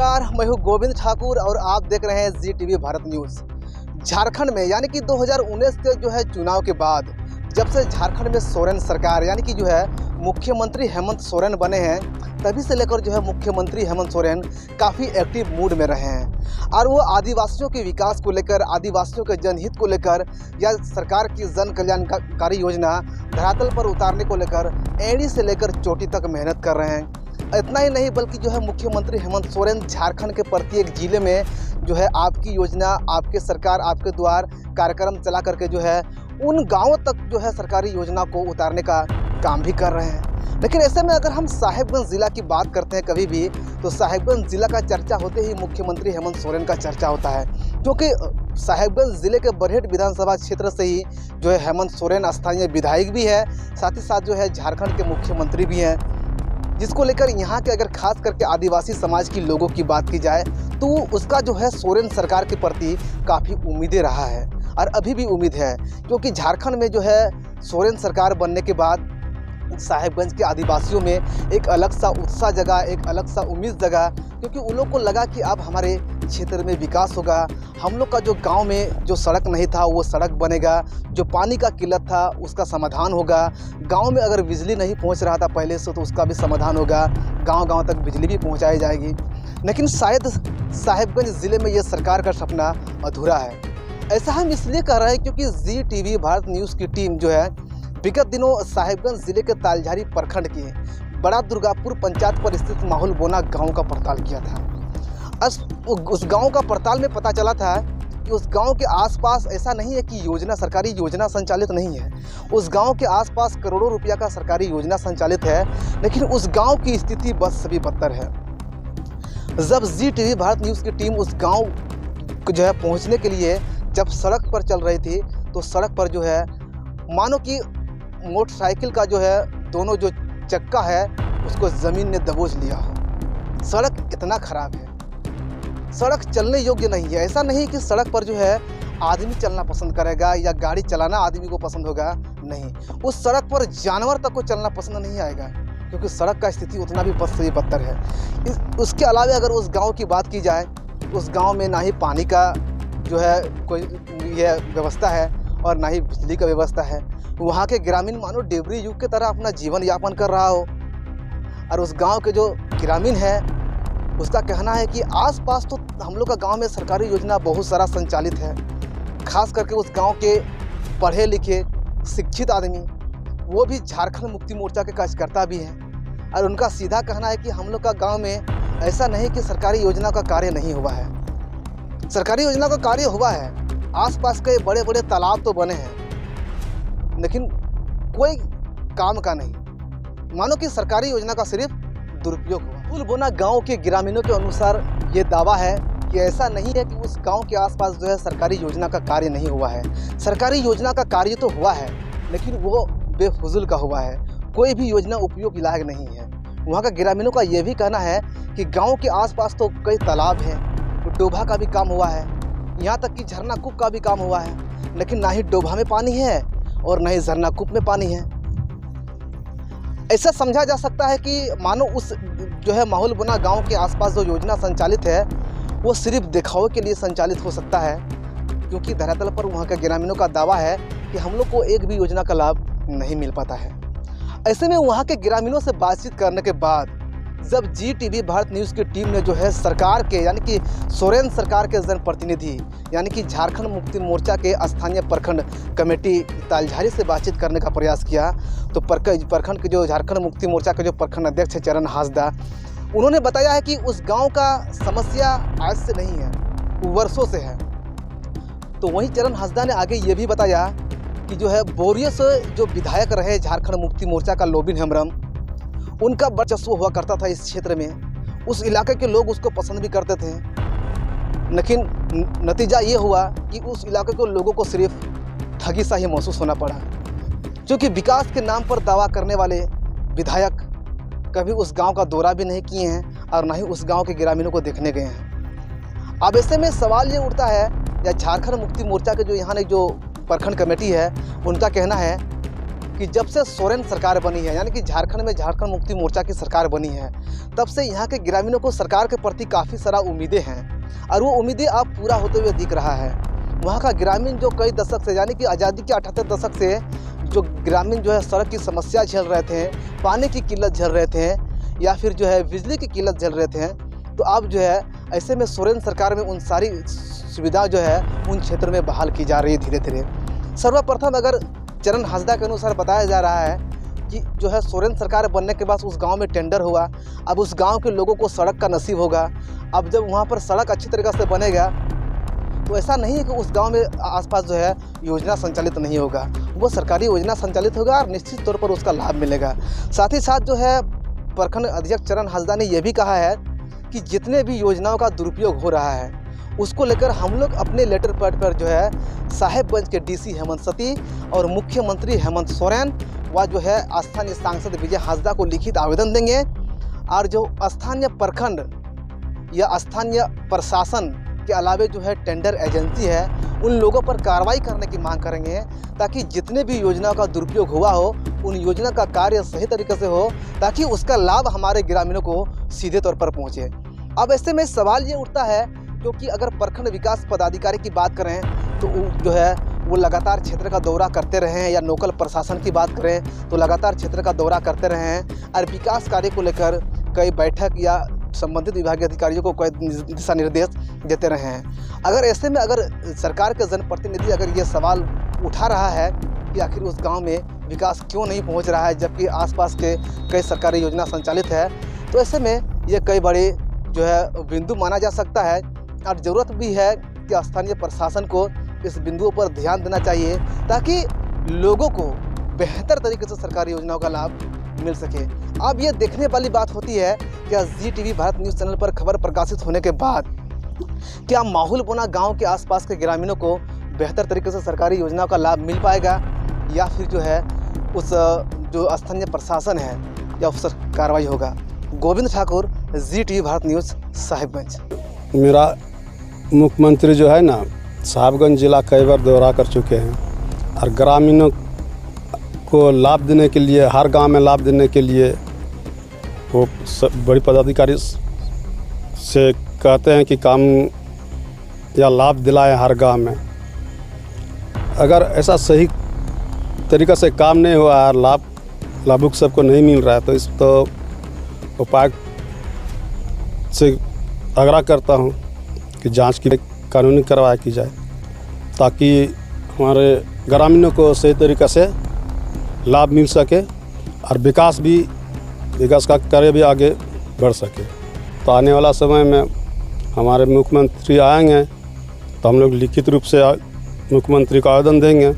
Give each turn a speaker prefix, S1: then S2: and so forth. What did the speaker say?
S1: नमस्कार, मैं हूं गोविंद ठाकुर और आप देख रहे हैं जी टीवी भारत न्यूज़। झारखंड में यानी कि 2019 के चुनाव के बाद जब से झारखंड में सोरेन सरकार यानी कि मुख्यमंत्री हेमंत सोरेन बने हैं, तभी से लेकर मुख्यमंत्री हेमंत सोरेन काफ़ी एक्टिव मूड में रहे हैं और वो आदिवासियों के विकास को लेकर, आदिवासियों के जनहित को लेकर या सरकार की जन कल्याणकारी योजना धरातल पर उतारने को लेकर एड़ी से लेकर चोटी तक मेहनत कर रहे हैं। इतना ही नहीं बल्कि मुख्यमंत्री हेमंत सोरेन झारखंड के प्रत्येक जिले में आपकी योजना, आपके सरकार, आपके द्वार कार्यक्रम चला करके उन गांवों तक सरकारी योजना को उतारने का काम भी कर रहे हैं। लेकिन ऐसे में अगर हम साहेबगंज ज़िला की बात करते हैं कभी भी, तो साहेबगंज ज़िला का चर्चा होते ही मुख्यमंत्री हेमंत सोरेन का चर्चा होता है, क्योंकि साहेबगंज ज़िले के बरहेट विधानसभा क्षेत्र से ही हेमंत सोरेन स्थानीय विधायक भी है, साथ ही साथ झारखंड के मुख्यमंत्री भी हैं, जिसको लेकर यहाँ के अगर खास करके आदिवासी समाज की लोगों की बात की जाए तो उसका सोरेन सरकार के प्रति काफ़ी उम्मीदें रहा है और अभी भी उम्मीद है, क्योंकि झारखंड में सोरेन सरकार बनने के बाद साहेबगंज के आदिवासियों में एक अलग सा उत्साह जगा, एक अलग सा उम्मीद जगा, क्योंकि उन लोग को लगा कि अब हमारे क्षेत्र में विकास होगा, हम लोग का गांव में सड़क नहीं था वो सड़क बनेगा, जो पानी का किल्लत था उसका समाधान होगा, गांव में अगर बिजली नहीं पहुंच रहा था पहले से तो उसका भी समाधान होगा, गांव-गांव तक बिजली भी पहुंचाई जाएगी। लेकिन शायद साहेबगंज ज़िले में ये सरकार का सपना अधूरा है। ऐसा हम इसलिए कह रहे हैं क्योंकि जी टीवी भारत न्यूज़ की टीम विगत दिनों साहेबगंज ज़िले के तालझारी प्रखंड के बड़ा दुर्गापुर पंचायत पर स्थित माहौल बोना गांव का पड़ताल किया था। उस गांव का पड़ताल में पता चला था कि उस गांव के आसपास ऐसा नहीं है कि सरकारी योजना संचालित नहीं है। उस गांव के आसपास करोड़ों रुपया का सरकारी योजना संचालित है, लेकिन उस गांव की स्थिति बस सभी बदतर है। जब जी टीवी भारत न्यूज़ की टीम उस गाँव को पहुँचने के लिए जब सड़क पर चल रही थी, तो सड़क पर मानो कि मोटरसाइकिल का दोनों चक्का है उसको ज़मीन ने दबोच लिया हो। सड़क इतना ख़राब है, सड़क चलने योग्य नहीं है। ऐसा नहीं कि सड़क पर आदमी चलना पसंद करेगा या गाड़ी चलाना आदमी को पसंद होगा, नहीं, उस सड़क पर जानवर तक को चलना पसंद नहीं आएगा, क्योंकि सड़क का स्थिति उतना भी बद से बदतर है। उसके अलावा अगर उस गाँव की बात की जाए, उस गाँव में ना ही पानी का कोई व्यवस्था है और ना ही बिजली का व्यवस्था है। वहाँ के ग्रामीण मानो डेबरी युग के तरह अपना जीवन यापन कर रहा हो, और उस गांव के ग्रामीण है उसका कहना है कि आसपास तो हम लोग का गांव में सरकारी योजना बहुत सारा संचालित है। खास करके उस गांव के पढ़े लिखे शिक्षित आदमी, वो भी झारखंड मुक्ति मोर्चा के कार्यकर्ता भी हैं, और उनका सीधा कहना है कि हम लोग का गाँव में ऐसा नहीं कि सरकारी योजना का कार्य नहीं हुआ है। सरकारी योजना का कार्य हुआ है, आसपास के बड़े बड़े तालाब तो बने हैं, लेकिन कोई काम का नहीं। मानो कि सरकारी योजना का सिर्फ दुरुपयोग हुआ। फूलबोना गांव के ग्रामीणों के अनुसार ये दावा है कि ऐसा नहीं है कि उस गांव के आसपास सरकारी योजना का कार्य नहीं हुआ है। सरकारी योजना का कार्य तो हुआ है, लेकिन वो बेफजूल का हुआ है, कोई भी योजना उपयोग लायक नहीं है। वहाँ का ग्रामीणों का ये भी कहना है कि गाँव के आसपास तो कई तालाब हैं, डोभा का भी काम हुआ है, यहाँ तक कि झरना कूप का भी काम हुआ है, लेकिन ना ही डोभा में पानी है और न ही झरना कूप में पानी है। ऐसा समझा जा सकता है कि मानो उस माहौल बोना गांव के आसपास योजना संचालित है वो सिर्फ दिखावे के लिए संचालित हो सकता है, क्योंकि धरातल पर वहां के ग्रामीणों का दावा है कि हम लोग को एक भी योजना का लाभ नहीं मिल पाता है। ऐसे में वहां के ग्रामीणों से बातचीत करने के बाद जब जी टीवी भारत न्यूज़ की टीम ने सरकार के यानी कि सोरेन सरकार के जनप्रतिनिधि यानी कि झारखंड मुक्ति मोर्चा के स्थानीय प्रखंड कमेटी तालझारी से बातचीत करने का प्रयास किया, तो प्रखंड के झारखंड मुक्ति मोर्चा के प्रखंड अध्यक्ष चरण हांसदा, उन्होंने बताया है कि उस गांव का समस्या आज से नहीं है, वर्षों से है। तो वहीं चरण हांसदा ने आगे ये भी बताया कि बोरियो से विधायक रहे झारखंड मुक्ति मोर्चा का लोबिन हेम्ब्रम, उनका वर्चस्व हुआ करता था इस क्षेत्र में, उस इलाके के लोग उसको पसंद भी करते थे, लेकिन नतीजा ये हुआ कि उस इलाके के लोगों को सिर्फ ठगी सा ही महसूस होना पड़ा, क्योंकि विकास के नाम पर दावा करने वाले विधायक कभी उस गांव का दौरा भी नहीं किए हैं और ना ही उस गांव के ग्रामीणों को देखने गए हैं। अब ऐसे में सवाल ये उठता है, या झारखंड मुक्ति मोर्चा के यहाँ प्रखंड कमेटी है, उनका कहना है कि जब से सोरेन सरकार बनी है, यानी कि झारखंड में झारखंड मुक्ति मोर्चा की सरकार बनी है, तब से यहाँ के ग्रामीणों को सरकार के प्रति काफ़ी सारा उम्मीदें हैं और वो उम्मीदें अब पूरा होते हुए दिख रहा है। वहाँ का ग्रामीण जो कई दशक से, यानी कि आज़ादी के 78 दशक से जो ग्रामीण जो है सड़क की समस्या झेल रहे थे, पानी की किल्लत झेल रहे थे या फिर जो है बिजली की किल्लत झेल रहे थे, तो अब जो है ऐसे में सोरेन सरकार में उन सारी सुविधा जो है उन क्षेत्र में बहाल की जा रही है धीरे धीरे। सर्वप्रथम अगर चरण हांसदा के अनुसार बताया जा रहा है कि जो है सोरेन सरकार बनने के बाद उस गांव में टेंडर हुआ, अब उस गांव के लोगों को सड़क का नसीब होगा। अब जब वहां पर सड़क अच्छी तरीक़े से बनेगा तो ऐसा नहीं है कि उस गांव में आसपास जो है योजना संचालित नहीं होगा, वो सरकारी योजना संचालित होगा और निश्चित तौर पर उसका लाभ मिलेगा। साथ ही साथ जो है प्रखंड अध्यक्ष चरण हांसदा ने यह भी कहा है कि जितने भी योजनाओं का दुरुपयोग हो रहा है उसको लेकर हम लोग अपने लेटर पैड पर जो है साहेबगंज के डीसी हेमंत सती और मुख्यमंत्री हेमंत सोरेन व जो है स्थानीय सांसद विजय हांसदा को लिखित आवेदन देंगे और जो स्थानीय प्रखंड या स्थानीय प्रशासन के अलावे जो है टेंडर एजेंसी है उन लोगों पर कार्रवाई करने की मांग करेंगे ताकि जितने भी योजनाओं का दुरुपयोग हुआ हो उन योजना का कार्य सही तरीके से हो ताकि उसका लाभ हमारे ग्रामीणों को सीधे तौर पर पहुँचे। अब ऐसे में सवाल ये उठता है क्योंकि अगर प्रखंड विकास पदाधिकारी की बात करें तो जो है वो लगातार क्षेत्र का दौरा करते रहे हैं, या लोकल प्रशासन की बात करें तो लगातार क्षेत्र का दौरा करते रहे हैं और विकास कार्य को लेकर कई बैठक या संबंधित विभागीय अधिकारियों को कई दिशा निर्देश देते रहे हैं। अगर ऐसे में अगर सरकार के जनप्रतिनिधि अगर ये सवाल उठा रहा है कि आखिर उस गाँव में विकास क्यों नहीं पहुँच रहा है जबकि आसपास के कई सरकारी योजना संचालित है, तो ऐसे में ये कई बड़े जो है बिंदु माना जा सकता है और ज़रूरत भी है कि स्थानीय प्रशासन को इस बिंदुओं पर ध्यान देना चाहिए ताकि लोगों को बेहतर तरीके से सरकारी योजनाओं का लाभ मिल सके। अब ये देखने वाली बात होती है कि ZTV भारत न्यूज़ चैनल पर खबर प्रकाशित होने के बाद क्या माहौल बना गांव के आसपास के ग्रामीणों को बेहतर तरीके से सरकारी योजनाओं का लाभ मिल पाएगा या फिर जो है उस जो स्थानीय प्रशासन है या उस पर कार्रवाई होगा। Govind Thakur, ZTV Bharat news, Sahibganj.
S2: मेरा मुख्यमंत्री जो है ना साहिबगंज जिला कई बार दौरा कर चुके हैं और ग्रामीणों को लाभ देने के लिए, हर गांव में लाभ देने के लिए वो बड़ी पदाधिकारी से कहते हैं कि काम या लाभ दिलाएं हर गांव में। अगर ऐसा सही तरीक़ा से काम नहीं हुआ है, लाभुक सबको नहीं मिल रहा है, तो इस तो उपायुक्त से आग्रह करता हूं कि जांच की कानूनी कार्रवाई की जाए ताकि हमारे ग्रामीणों को सही तरीक़े से लाभ मिल सके और विकास का कार्य भी आगे बढ़ सके। तो आने वाला समय में हमारे मुख्यमंत्री आएंगे तो हम लोग लिखित रूप से मुख्यमंत्री को आवेदन देंगे